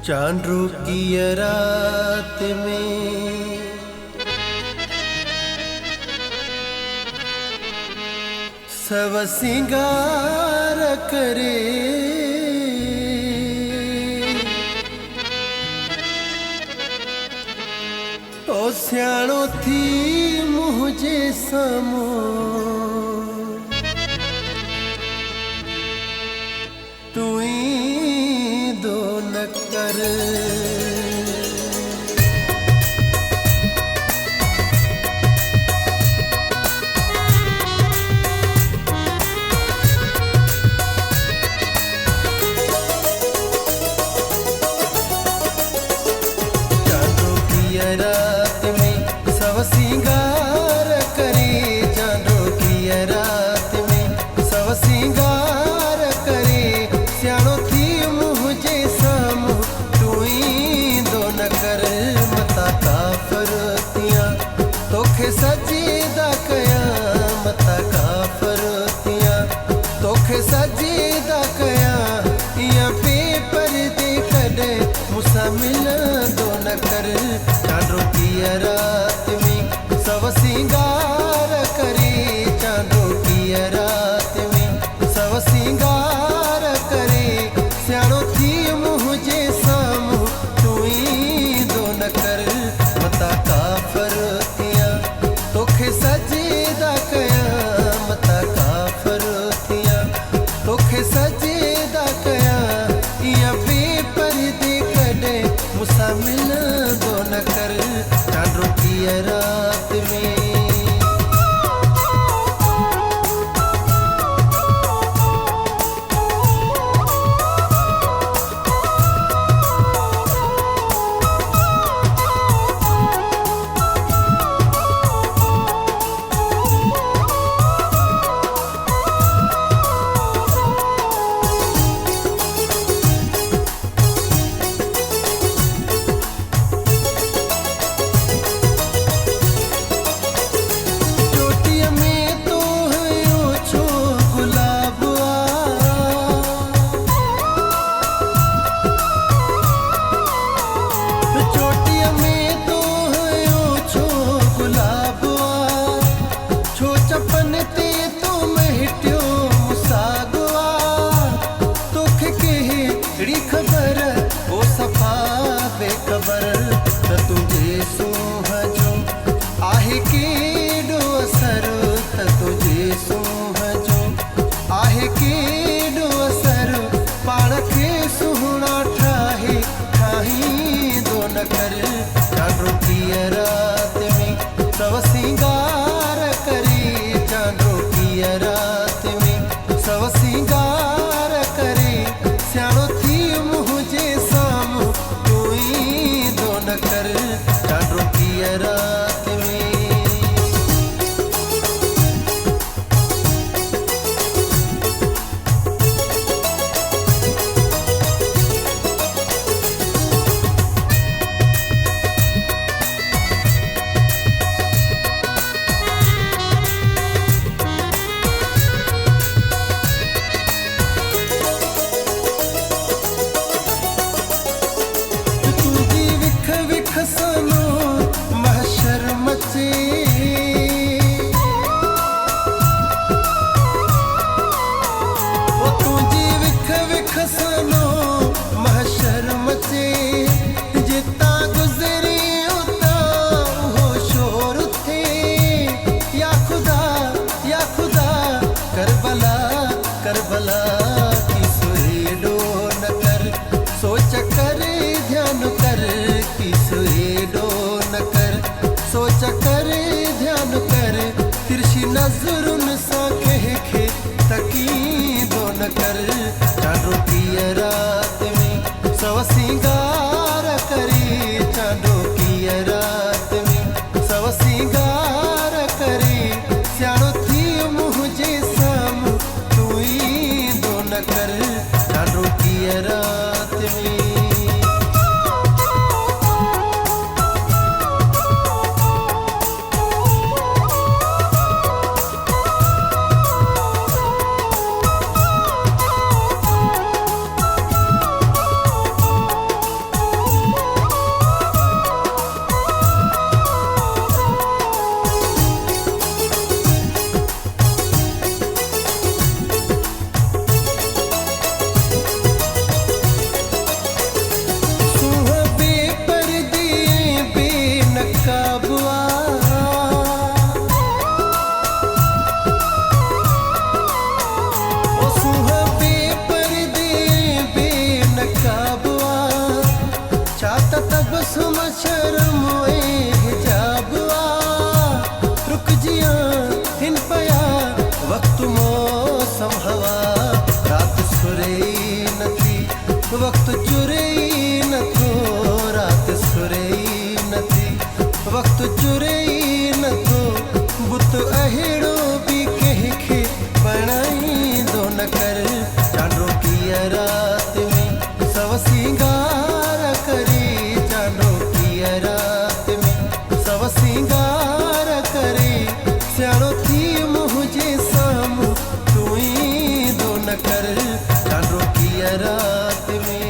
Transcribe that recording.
चांद की रात में सब सिंगार करे तो सियाणो थी मुझे समो तू ही दो न कर रात में सब सिंगार करे चांदो की रात में सब सिंगार करे सियाणो थी मुझे सम तू ही दो न कर मता काफरतियां तोखे सजीदा कया मता काफरतियां तोखे सजीदा कया या पेपर दे कदे मुसा मिल दो न कर चांदो की रात में सब सिंगार करे चांदो की रात में सब सिंगार करे सियाणो थी मुझे सम तू ही दो न कर मता काफरतियां तोखे सजीदा कया मता काफरतियां तोखे सजीदा कया या पेपर दे कदे मुसा मिल दो न कर चांदो की रात में खबर ओ सफा बेखबर त तुझे सूहजो आहे केडो असर त तुझे सूहजो आहे केडो असर पाण खे सुहिणा ठाहे ठाही दो न कर चांदो की रात में सब सिंगार करे चांदो की रात में सब सिंगार करे सियाणो थी मुझे साम तू ही दो न कर चांदो की रात में सनो महशर मचे ओ तुझी विख विख सनो महशर मचे जिता गुजरी उता हो शोर थे या खुदा करबला करबला की सुहेडो न कर सोच कर ध्यान कर न कर सोच कर ध्यान कर तिरछी नजरुन सा कह खे तकी दो न कर चांदो की रात में सब सिंगार करे चांदो की रात में सब सिंगार करे सियाणो थी मुझे सम तू ही दो न कर चांदो की रात में वक्त चुरई नथो बुत अहिड़ो बि कंहिंखे बणाई दो न कर चांडो कीअं रात में सव सिंगार करे चांडो कीअं रात में सव सिंगार करे सियाणो थी मुंहिंजे साम्हूं तूं ईंदो न कर चांडो कीअं रात में